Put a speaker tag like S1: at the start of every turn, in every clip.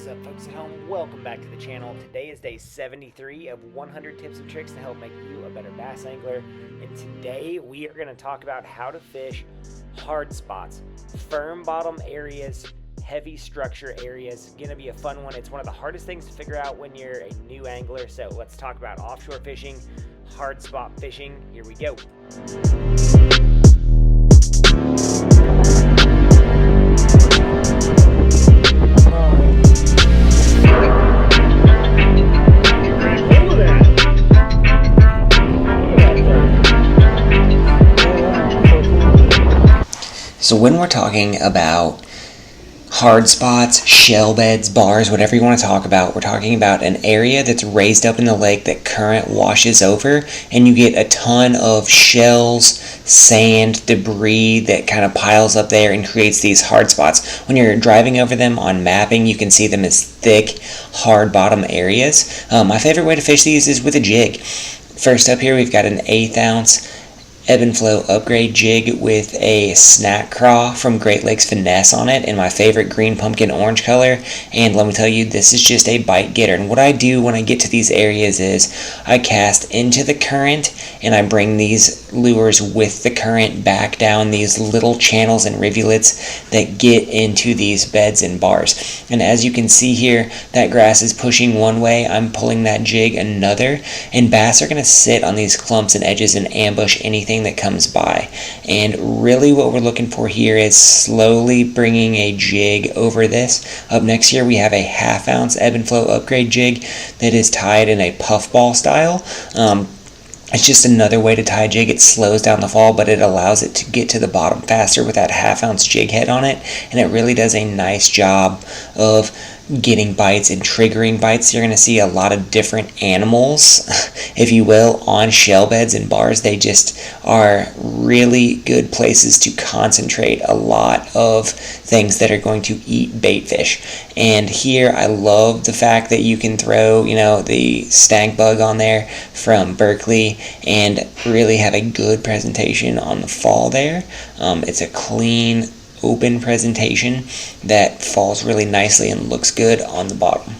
S1: What's up, folks at home? Welcome back to the channel. Today is day 73 of 100 tips and tricks to help make you a better bass angler. And today we are going to talk about how to fish hard spots, firm bottom areas, heavy structure areas. Going to be a fun one. It's one of the hardest things to figure out when you're a new angler. So let's talk about offshore fishing, hard spot fishing. Here we go.
S2: So when we're talking about hard spots, shell beds, bars, whatever you want to talk about, we're talking about an area that's raised up in the lake that current washes over, and you get a ton of shells, sand, debris that kind of piles up there and creates these hard spots. When you're driving over them on mapping, you can see them as thick, hard bottom areas. My favorite way to fish these is with a jig. First up here, we've got an 1/8 ounce ebb and flow upgrade jig with a snack craw from Great Lakes Finesse on it in my favorite green pumpkin orange color. And let me tell you, this is just a bite getter. And what I do when I get to these areas is I cast into the current and I bring these lures with the current back down these little channels and rivulets that get into these beds and bars. And as you can see here, that grass is pushing one way, I'm pulling that jig another, and bass are going to sit on these clumps and edges and ambush anything that comes by. And really what we're looking for here is slowly bringing a jig over this. Up next here we have a 1/2 ounce ebb and flow upgrade jig that is tied in a puffball style. It's just another way to tie a jig. It slows down the fall, but it allows it to get to the bottom faster with that 1/2 ounce jig head on it, and it really does a nice job of getting bites and triggering bites. You're going to see a lot of different animals, if you will, on shell beds and bars. They just are really good places to concentrate a lot of things that are going to eat bait fish. And here I love the fact that you can throw, the stank bug on there from Berkeley and really have a good presentation on the fall there. It's a clean, open presentation that falls really nicely and looks good on the bottom.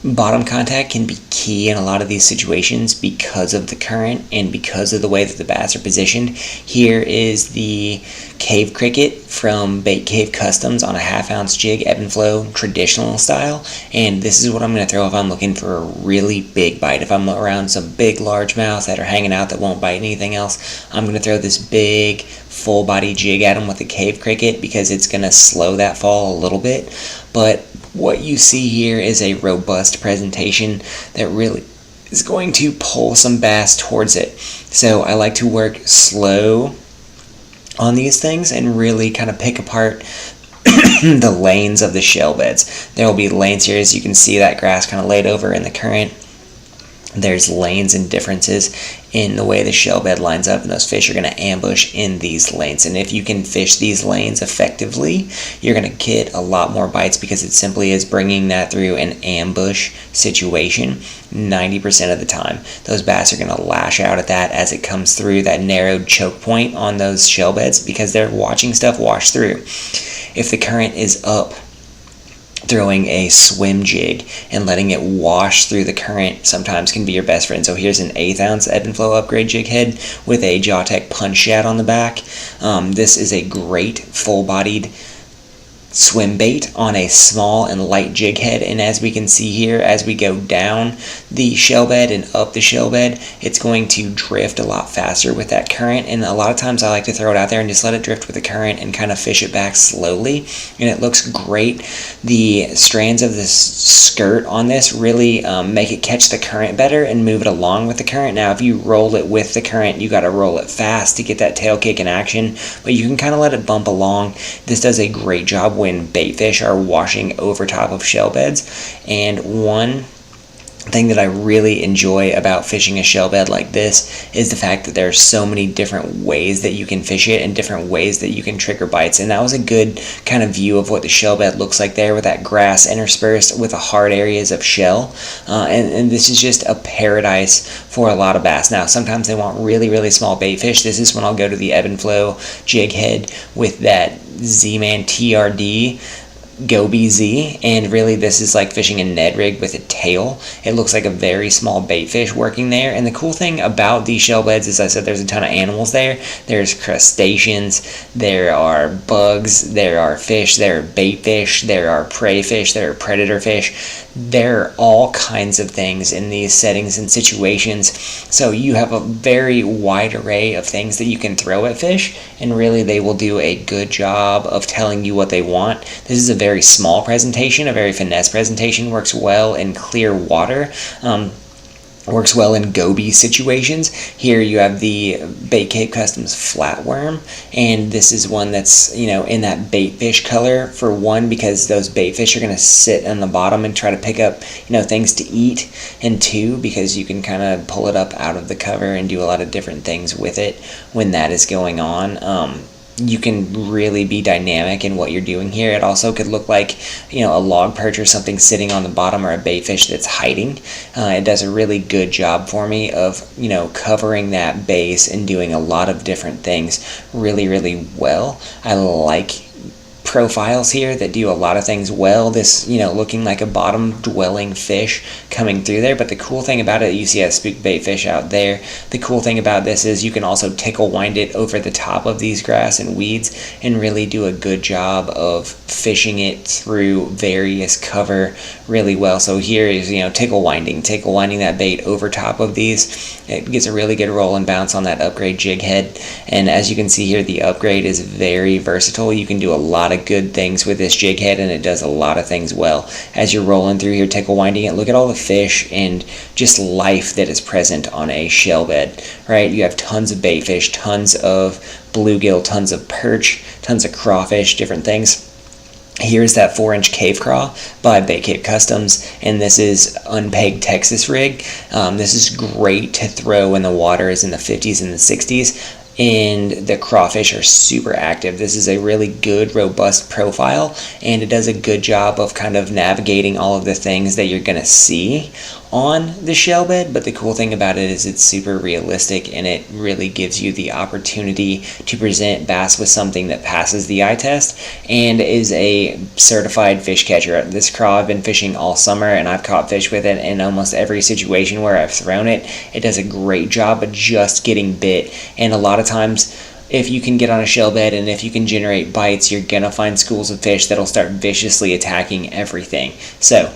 S2: Bottom contact can be key in a lot of these situations because of the current and because of the way that the bass are positioned. Here is the Cave Cricket from Bait Cave Customs on a 1/2 ounce jig, ebb and flow, traditional style. And this is what I'm going to throw if I'm looking for a really big bite. If I'm around some big largemouth that are hanging out that won't bite anything else, I'm going to throw this big full body jig at them with the Cave Cricket because it's going to slow that fall a little bit. But what you see here is a robust presentation that really is going to pull some bass towards it. So I like to work slow on these things and really kind of pick apart the lanes of the shell beds. There will be lanes here, as you can see that grass kind of laid over in the current. There's lanes and differences in the way the shell bed lines up, and those fish are going to ambush in these lanes. And if you can fish these lanes effectively, you're going to get a lot more bites because it simply is bringing that through an ambush situation 90% of the time. Those bass are going to lash out at that as it comes through that narrowed choke point on those shell beds because they're watching stuff wash through. If the current is up, throwing a swim jig and letting it wash through the current sometimes can be your best friend. So here's an 1/8 ounce ebb and flow upgrade jig head with a Jawtech punch shad on the back. This is a great full-bodied swim bait on a small and light jig head, and as we can see here, as we go down the shell bed and up the shell bed, it's going to drift a lot faster with that current. And a lot of times I like to throw it out there and just let it drift with the current and kind of fish it back slowly, and it looks great. The strands of this skirt on this really make it catch the current better and move it along with the current. Now if you roll it with the current, you got to roll it fast to get that tail kick in action, but you can kind of let it bump along. This does a great job when bait fish are washing over top of shell beds. And one thing that I really enjoy about fishing a shell bed like this is the fact that there are so many different ways that you can fish it and different ways that you can trigger bites. And that was a good kind of view of what the shell bed looks like there with that grass interspersed with the hard areas of shell. And this is just a paradise for a lot of bass. Now, sometimes they want really, really small bait fish. This is when I'll go to the ebb and flow jig head with that Z-Man TRD Goby Z, and really this is like fishing a Ned rig with a tail. It looks like a very small baitfish working there, and the cool thing about these shell beds is I said there's a ton of animals there. There's crustaceans, there are bugs, there are fish, there are baitfish, there are prey fish, there are predator fish. There are all kinds of things in these settings and situations, so you have a very wide array of things that you can throw at fish, and really they will do a good job of telling you what they want. This is a very small presentation, a very finesse presentation, works well in clear water. Works well in goby situations. Here you have the Bait Cave Customs flatworm, and this is one that's, you know, in that baitfish color, for one, because those baitfish are going to sit on the bottom and try to pick up, you know, things to eat, and two, because you can kind of pull it up out of the cover and do a lot of different things with it when that is going on. You can really be dynamic in what you're doing here. It also could look like, you know, a log perch or something sitting on the bottom, or a baitfish that's hiding. It does a really good job for me of, you know, covering that base and doing a lot of different things really, really well. I like profiles here that do a lot of things well. This, you know, looking like a bottom dwelling fish coming through there, but the cool thing about it, you see a spook bait fish out there. The cool thing about this is you can also tickle wind it over the top of these grass and weeds and really do a good job of fishing it through various cover really well. So here is, you know, tickle winding that bait over top of these. It gets a really good roll and bounce on that upgrade jig head, and as you can see here, the upgrade is very versatile. You can do a lot of good things with this jig head, and it does a lot of things well. As you're rolling through here, tickle winding it, look at all the fish and just life that is present on a shell bed, right? You have tons of baitfish, tons of bluegill, tons of perch, tons of crawfish, different things. Here's that 4-inch cave craw by Bait Cave Customs, and this is unpegged Texas rig. This is great to throw when the water is in the 50s and the 60s. And the crawfish are super active. This is a really good, robust profile, and it does a good job of kind of navigating all of the things that you're going to see on the shell bed. But the cool thing about it is it's super realistic, and it really gives you the opportunity to present bass with something that passes the eye test and is a certified fish catcher. This craw I've been fishing all summer, and I've caught fish with it in almost every situation where I've thrown it. It does a great job of just getting bit, and a lot of times if you can get on a shell bed and if you can generate bites, you're gonna find schools of fish that'll start viciously attacking everything. So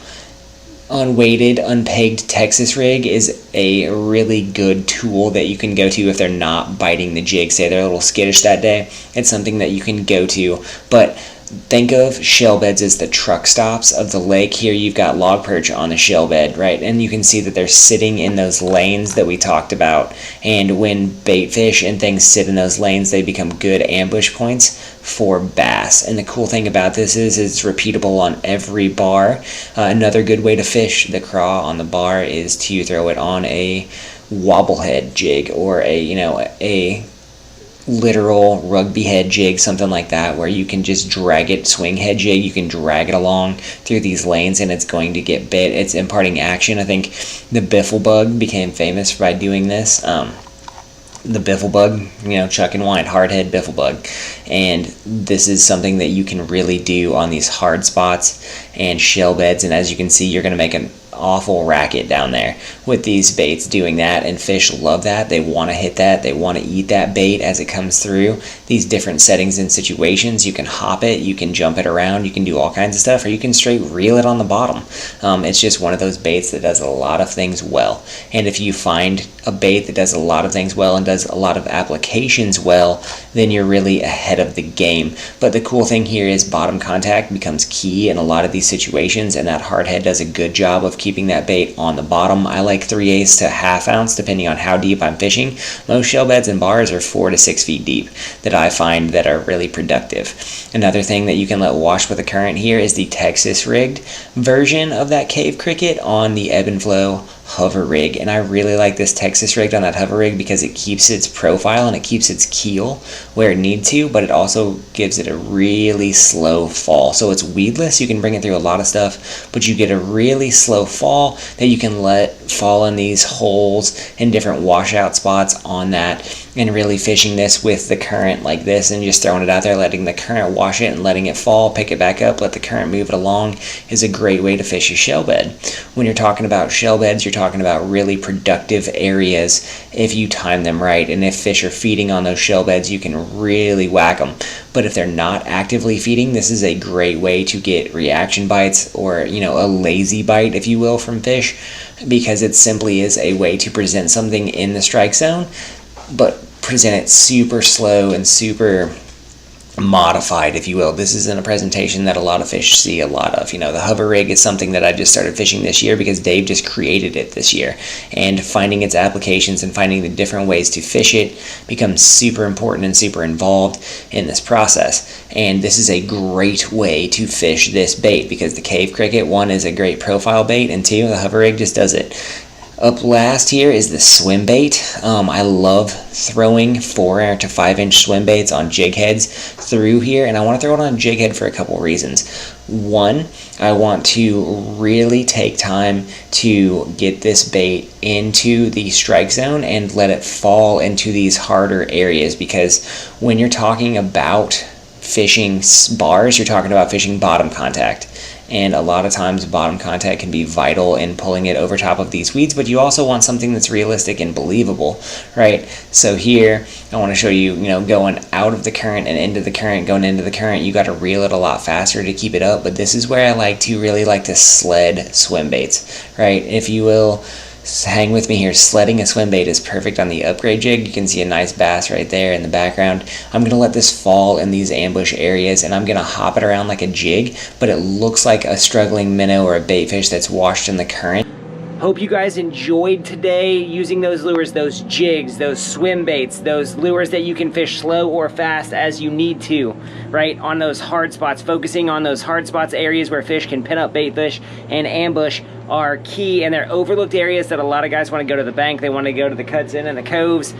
S2: unweighted, unpegged Texas rig is a really good tool that you can go to if they're not biting the jig. Say they're a little skittish that day, it's something that you can go to. But think of shell beds as the truck stops of the lake. Here you've got log perch on the shell bed, right? And you can see that they're sitting in those lanes that we talked about. And when baitfish and things sit in those lanes, they become good ambush points for bass. And the cool thing about this is it's repeatable on every bar. Another good way to fish the craw on the bar is to throw it on a wobblehead jig, or a literal rugby head jig, something like that, where you can just drag it, swing head jig, you can drag it along through these lanes and it's going to get bit. It's imparting action. I think the biffle bug became famous by doing this. The biffle bug, chuck and wind, hardhead biffle bug. And this is something that you can really do on these hard spots and shell beds, and as you can see, you're going to make an awful racket down there with these baits doing that, and fish love that. They want to hit that, they want to eat that bait as it comes through these different settings and situations. You can hop it, you can jump it around, you can do all kinds of stuff, or you can straight reel it on the bottom. It's just one of those baits that does a lot of things well, and if you find a bait that does a lot of things well and does a lot of applications well, then you're really ahead of the game. But the cool thing here is bottom contact becomes key in a lot of these situations, and that hardhead does a good job of keeping that bait on the bottom. I like 3/8 to ½ ounce depending on how deep I'm fishing. Most shell beds and bars are 4 to 6 feet deep that I find that are really productive. Another thing that you can let wash with the current here is the Texas rigged version of that cave cricket on the ebb and flow hover rig, and I really like this Texas rigged on that hover rig because it keeps its profile and it keeps its keel where it needs to, but it also gives it a really slow fall. So it's weedless, you can bring it through a lot of stuff, but you get a really slow fall that you can let fall in these holes and different washout spots on that, and really fishing this with the current like this and just throwing it out there, letting the current wash it and letting it fall, pick it back up, let the current move it along, is a great way to fish a shell bed. When you're talking about shell beds, you're talking about really productive areas if you time them right, and if fish are feeding on those shell beds, you can really whack them. But if they're not actively feeding, this is a great way to get reaction bites, or a lazy bite, if you will, from fish, because it simply is a way to present something in the strike zone, but present it super slow and super modified, if you will. This isn't a presentation that a lot of fish see a lot of. The hover rig is something that I just started fishing this year because Dave just created it this year, and finding its applications and finding the different ways to fish it becomes super important and super involved in this process. And this is a great way to fish this bait because the cave cricket, one, is a great profile bait, and two, the hover rig just does it. Up last here is the Swimbait. I love throwing 4 to 5 inch swim baits on jig heads through here, and I want to throw it on a jig head for a couple reasons. One, I want to really take time to get this bait into the strike zone and let it fall into these harder areas, because when you're talking about fishing bars, you're talking about fishing bottom contact. And a lot of times bottom contact can be vital in pulling it over top of these weeds, but you also want something that's realistic and believable, right? So here, I want to show you, going out of the current and into the current, going into the current, you got to reel it a lot faster to keep it up, but this is where I really like to sled swim baits, right? If you will, hang with me here. Sledding a swim bait is perfect on the upgrade jig. You can see a nice bass right there in the background. I'm going to let this fall in these ambush areas, and I'm going to hop it around like a jig, but it looks like a struggling minnow or a baitfish that's washed in the current.
S1: Hope you guys enjoyed today using those lures, those jigs, those swim baits, those lures that you can fish slow or fast as you need to, right? On those hard spots, focusing on those hard spots, areas where fish can pin up baitfish and ambush are key, and they're overlooked areas that a lot of guys want to go to the bank, they want to go to the cuts in and the coves.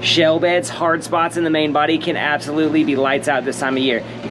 S1: Shell beds, hard spots in the main body can absolutely be lights out this time of year.